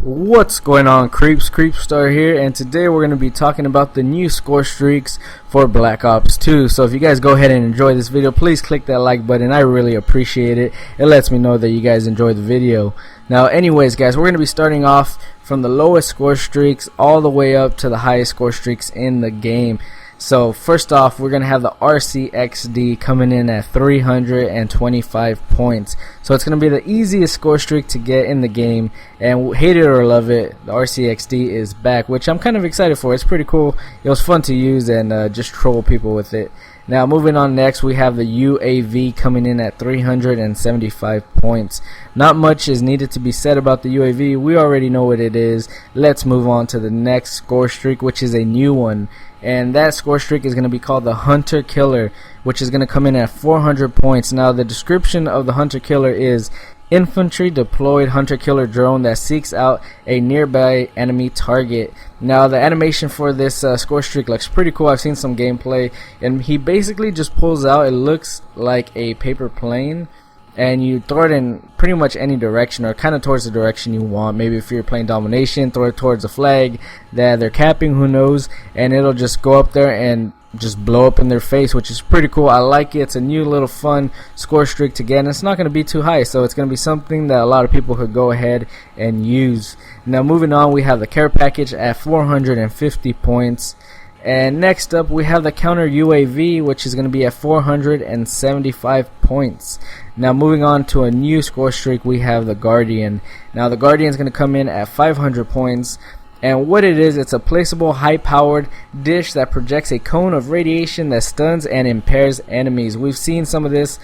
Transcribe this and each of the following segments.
What's going on, creeps? Creepstar here, and today we're going to be talking about the new Scorestreaks for Black Ops 2. So if you guys go ahead and enjoy this video, please click that like button. I really appreciate it. It lets me know that you guys enjoy the video. Now anyways guys, we're going to be starting off from the lowest Scorestreaks all the way up to the highest Scorestreaks in the game. So first off, we're going to have the RCXD coming in at 325 points. So it's going to be the easiest score streak to get in the game, and hate it or love it, the RCXD is back, which I'm kind of excited for. It's pretty cool. It was fun to use and just troll people with it. Now moving on, next we have the UAV coming in at 375 points. Not much is needed to be said about the UAV. We already know what it is. Let's move on to the next score streak, which is a new one. And that score streak is going to be called the Hunter Killer, which is going to come in at 400 points. Now the description of the Hunter Killer is infantry deployed hunter killer drone that seeks out a nearby enemy target. Now the animation for this score streak looks pretty cool. I've seen some gameplay, and he basically just pulls out, it looks like a paper plane, and you throw it in pretty much any direction, or kind of towards the direction you want. Maybe if you're playing domination, throw it towards a flag that they're capping, who knows, and it'll just go up there and just blow up in their face, which is pretty cool. I like it. It's a new little fun score streak to get, and it's not going to be too high, so it's going to be something that a lot of people could go ahead and use. Now moving on, we have the care package at 450 points. And next up we have the counter UAV, which is going to be at 475 points. Now moving on to a new score streak, we have the Guardian. Now the Guardian is going to come in at 500 points. And what it is, it's a placeable high-powered dish that projects a cone of radiation that stuns and impairs enemies. We've seen some of this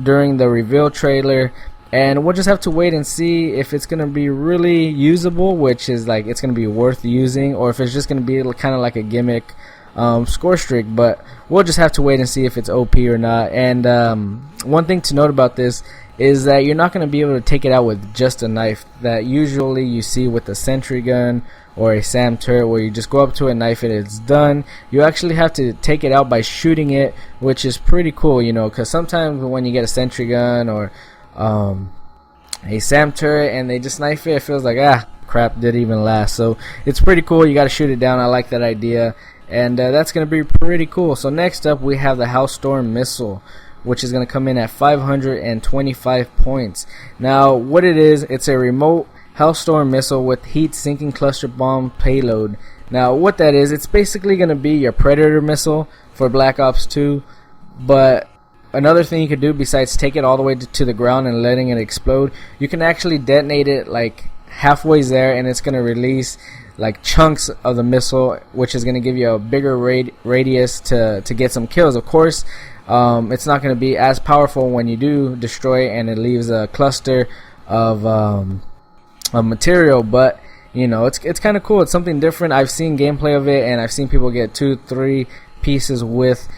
during the reveal trailer, and we'll just have to wait and see if it's going to be really usable, which is like it's going to be worth using, or if it's just going to be kind of like a gimmick score streak. But we'll just have to wait and see if it's OP or not. And one thing to note about this is that you're not going to be able to take it out with just a knife that usually you see with a Sentry Gun or a SAM turret, where you just go up to a knife and it's done. You actually have to take it out by shooting it, which is pretty cool, you know, because sometimes when you get a Sentry Gun or a SAM turret and they just knife it, it feels like, crap, didn't even last. So it's pretty cool. You got to shoot it down. I like that idea, and that's going to be pretty cool. So next up we have the Hellstorm missile, which is going to come in at 525 points. Now what it is, it's a remote Hellstorm missile with heat sinking cluster bomb payload. Now what that is, it's basically going to be your Predator missile for Black Ops 2, but another thing you could do besides take it all the way to the ground and letting it explode, you can actually detonate it like halfway there, and it's going to release like chunks of the missile, which is going to give you a bigger radius to get some kills. Of course, it's not going to be as powerful when you do destroy it and it leaves a cluster of material, but you know, it's kind of cool. It's something different. I've seen gameplay of it, and I've seen people get 2-3 pieces with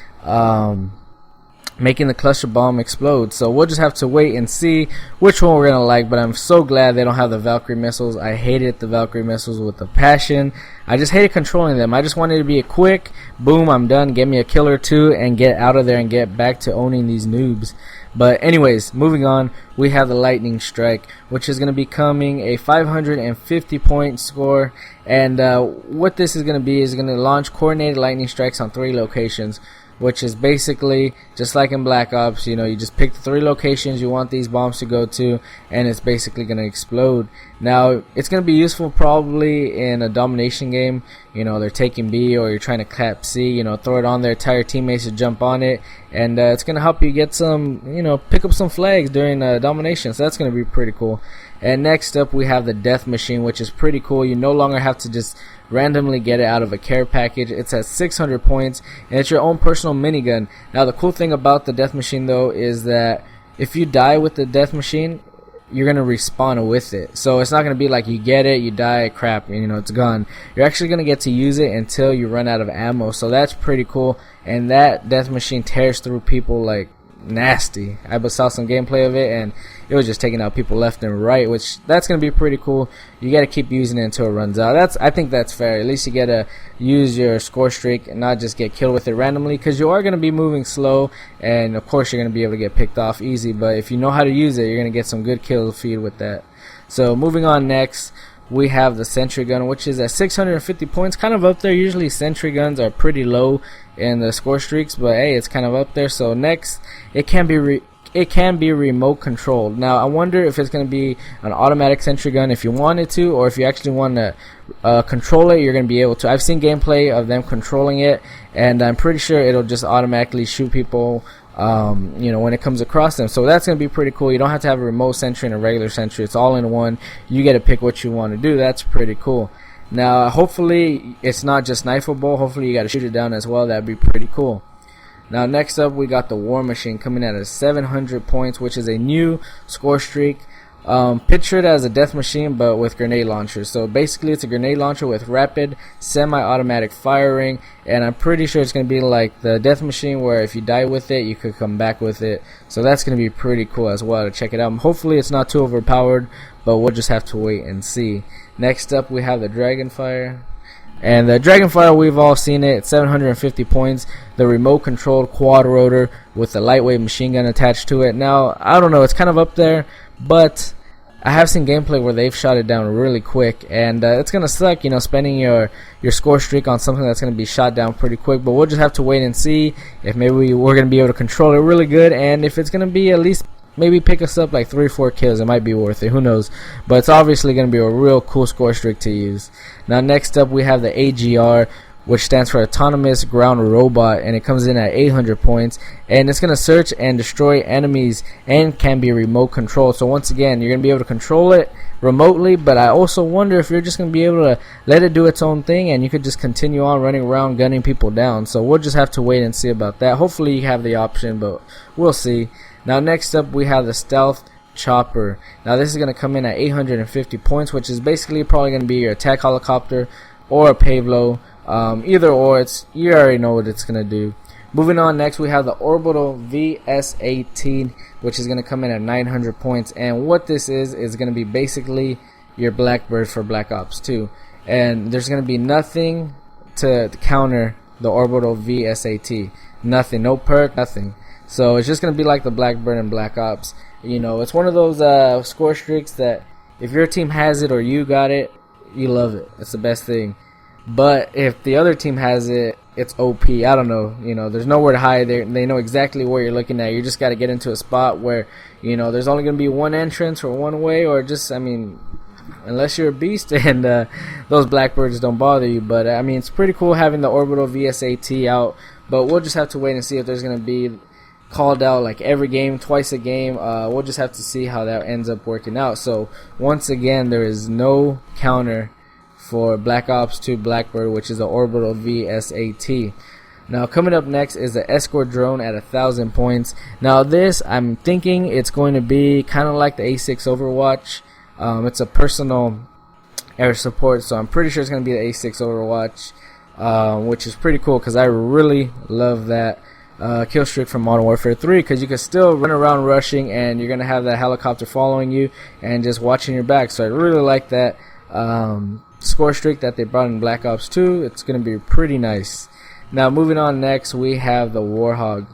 making the cluster bomb explode. So we'll just have to wait and see which one we're gonna like. But I'm so glad they don't have the Valkyrie missiles. I hated the Valkyrie missiles with a passion. I just hated controlling them. I just wanted to be a quick boom, I'm done, get me a kill or two and get out of there and get back to owning these noobs. But anyways, moving on, we have the Lightning Strike, which is going to be coming a 550 point score. And what this is going to be is going to launch coordinated lightning strikes on 3 locations, which is basically just like in Black Ops. You know, you just pick the 3 locations you want these bombs to go to, and it's basically going to explode. Now it's going to be useful probably in a domination game. You know, they're taking B or you're trying to cap C, you know, throw it on there, tell your teammates to jump on it, and it's going to help you get some, you know, pick up some flags during domination. So that's going to be pretty cool. And next up we have the Death Machine, which is pretty cool. You no longer have to just randomly get it out of a care package. It's at 600 points, and it's your own personal minigun. Now the cool thing about the Death Machine though is that if you die with the Death Machine, you're going to respawn with it. So it's not going to be like you get it, you die, crap, you know, it's gone. You're actually going to get to use it until you run out of ammo. So that's pretty cool. And that Death Machine tears through people like nasty. I saw some gameplay of it, and it was just taking out people left and right, which that's going to be pretty cool. You got to keep using it until it runs out. I think that's fair. At least you got to use your score streak and not just get killed with it randomly, because you are going to be moving slow, and of course you're going to be able to get picked off easy, but if you know how to use it, you're going to get some good kill feed with that. So moving on, next we have the Sentry Gun, which is at 650 points, kind of up there. Usually Sentry Guns are pretty low in the score streaks, but hey, it's kind of up there. So next, it can be remote controlled. Now I wonder if it's going to be an automatic Sentry Gun if you wanted to, or if you actually want to control it, you're going to be able to. I've seen gameplay of them controlling it, and I'm pretty sure it'll just automatically shoot people when it comes across them. So that's going to be pretty cool. You don't have to have a remote sentry and a regular sentry. It's all in one. You get to pick what you want to do. That's pretty cool. Now hopefully it's not just knifeable. Hopefully you got to shoot it down as well. That'd be pretty cool. Now next up, we got the War Machine coming at a 700 points, which is a new score streak. Picture it as a death machine but with grenade launchers. So basically it's a grenade launcher with rapid semi-automatic firing, and I'm pretty sure it's going to be like the death machine where if you die with it you could come back with it. So that's going to be pretty cool as well to check it out. Hopefully it's not too overpowered, but we'll just have to wait and see. Next up, we have the Dragonfire. And the Dragonfire, we've all seen it. It's 750 points. The remote controlled quad rotor with the lightweight machine gun attached to it. Now I don't know, it's kind of up there, but I have seen gameplay where they've shot it down really quick, and it's gonna suck, spending your score streak on something that's gonna be shot down pretty quick. But we'll just have to wait and see if maybe we're gonna be able to control it really good, and if it's gonna be at least maybe pick us up like 3 or 4 kills. It might be worth it, who knows. But it's obviously gonna be a real cool score streak to use. Now next up, we have the AGR, which stands for Autonomous Ground Robot, and it comes in at 800 points, and it's going to search and destroy enemies and can be remote controlled. So once again, you're going to be able to control it remotely, but I also wonder if you're just going to be able to let it do its own thing and you could just continue on running around gunning people down. So we'll just have to wait and see about that. Hopefully you have the option, but we'll see. Now next up, we have the Stealth Chopper. Now this is going to come in at 850 points, which is basically probably going to be your attack helicopter or a Pavlo. Either or, you already know what it's gonna do. Moving on, next we have the Orbital VS-18, which is gonna come in at 900 points, and what this is gonna be basically your Blackbird for Black Ops 2, and there's gonna be nothing to counter the Orbital VS-18. Nothing, no perk, nothing. So it's just gonna be like the Blackbird in Black Ops. It's one of those score streaks that if your team has it or you got it, you love it. It's the best thing. But if the other team has it, it's OP. I don't know. There's nowhere to hide. They know exactly where you're looking at. You just got to get into a spot where, there's only going to be one entrance or one way, or just, unless you're a beast and those Blackbirds don't bother you. But, it's pretty cool having the Orbital VS-AT out. But we'll just have to wait and see if there's going to be called out like every game, twice a game. We'll just have to see how that ends up working out. So, once again, there is no counter for Black Ops 2 Blackbird, which is the Orbital VS-AT. Now coming up next is the Escort Drone at 1,000 points. Now this, I'm thinking it's going to be kind of like the A6 Overwatch. It's a personal air support, so I'm pretty sure it's going to be the A6 Overwatch, which is pretty cool because I really love that Killstreak from Modern Warfare 3, because you can still run around rushing and you're going to have that helicopter following you and just watching your back. So I really like that score streak that they brought in Black Ops 2. It's going to be pretty nice. Now moving on, next we have the Warhog.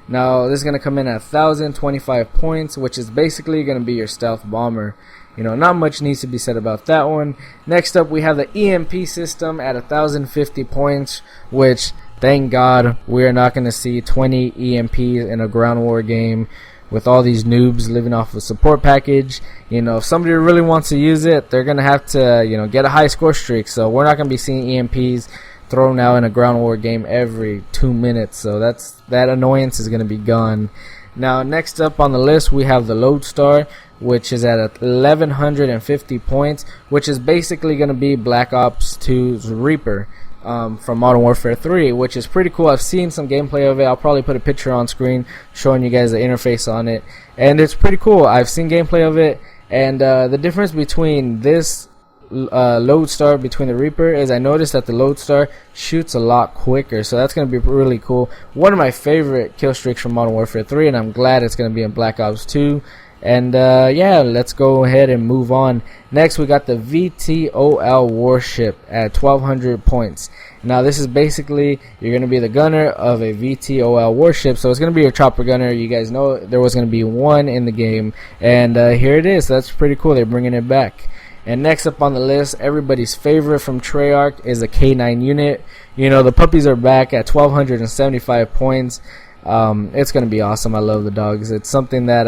Now this is going to come in at 1,025 points, which is basically going to be your stealth bomber. Not much needs to be said about that one. Next up, we have the EMP system at 1,050 points, which thank God we are not going to see 20 EMPs in a ground war game with all these noobs living off a support package. If somebody really wants to use it, they're going to have to, get a high score streak. So we're not going to be seeing EMPs thrown out in a ground war game every 2 minutes. So that annoyance is going to be gone. Now, next up on the list, we have the Lodestar, which is at 1,150 points, which is basically going to be Black Ops 2's Reaper. From Modern Warfare 3, which is pretty cool. I've seen some gameplay of it. I'll probably put a picture on screen showing you guys the interface on it, and it's pretty cool. I've seen gameplay of it, and the difference between this Lodestar between the Reaper is I noticed that the Lodestar shoots a lot quicker, so that's going to be really cool. One of my favorite kill streaks from Modern Warfare 3, and I'm glad it's going to be in Black Ops 2. And yeah, let's go ahead and move on. Next, we got the VTOL warship at 1,200 points. Now, this is basically, you're going to be the gunner of a VTOL warship. So it's going to be your chopper gunner. You guys know there was going to be one in the game. And here it is. That's pretty cool. They're bringing it back. And next up on the list, everybody's favorite from Treyarch is a K9 unit. You know, the puppies are back at 1,275 points. It's going to be awesome. I love the dogs. It's something that,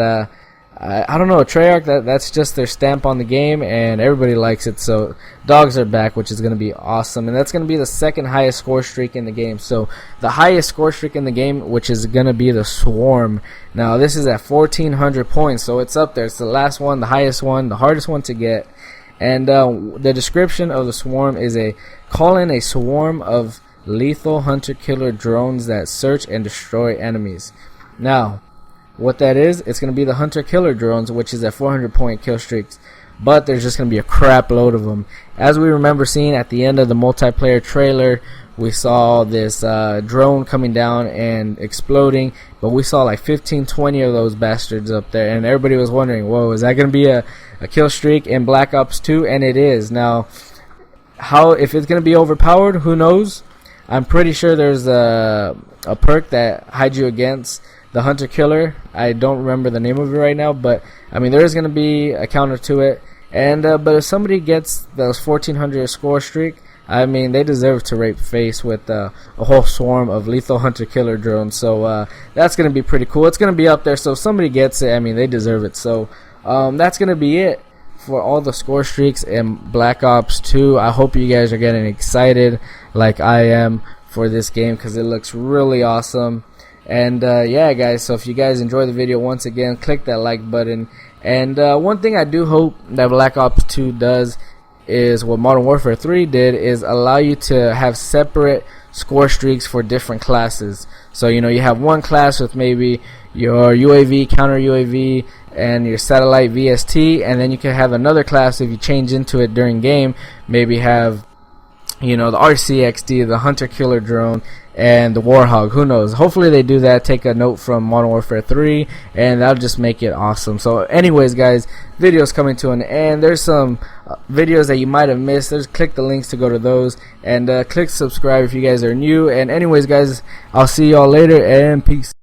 I don't know, Treyarch, that's just their stamp on the game, and everybody likes it. So dogs are back, which is going to be awesome. And that's going to be the second highest score streak in the game. So the highest score streak in the game, which is going to be the Swarm. Now, this is at 1,400 points, so it's up there. It's the last one, the highest one, the hardest one to get. And the description of the Swarm is call in a swarm of lethal hunter-killer drones that search and destroy enemies. Now, what that is, it's going to be the hunter-killer drones, which is at 400-point kill streaks. But there's just going to be a crap load of them. As we remember seeing at the end of the multiplayer trailer, we saw this drone coming down and exploding, but we saw like 15-20 of those bastards up there, and everybody was wondering, whoa, is that going to be a kill streak in Black Ops 2? And it is. Now, if it's going to be overpowered, who knows? I'm pretty sure there's a perk that hides you against the hunter killer. I don't remember the name of it right now, but I mean, there is going to be a counter to it. And but if somebody gets those 1,400 score streak, I mean, they deserve to rape face with a whole swarm of lethal hunter-killer drones. So that's going to be pretty cool. It's going to be up there, so if somebody gets it, I mean, they deserve it. So that's going to be it for all the score streaks in Black Ops 2. I hope you guys are getting excited like I am for this game, because it looks really awesome. And yeah, guys, so if you guys enjoy the video, once again, click that like button. And one thing I do hope that Black Ops 2 does is what Modern Warfare 3 did, is allow you to have separate score streaks for different classes. So, you know, you have one class with maybe your UAV, counter UAV, and your satellite VST, and then you can have another class if you change into it during game, maybe have, you know, the RCXD, the Hunter Killer Drone, and the Warhog. Who knows? Hopefully they do that. Take a note from Modern Warfare 3, and that'll just make it awesome. So anyways, guys, video's coming to an end. There's some videos that you might have missed. Just click the links to go to those, and click subscribe if you guys are new. And anyways, guys, I'll see y'all later, and peace.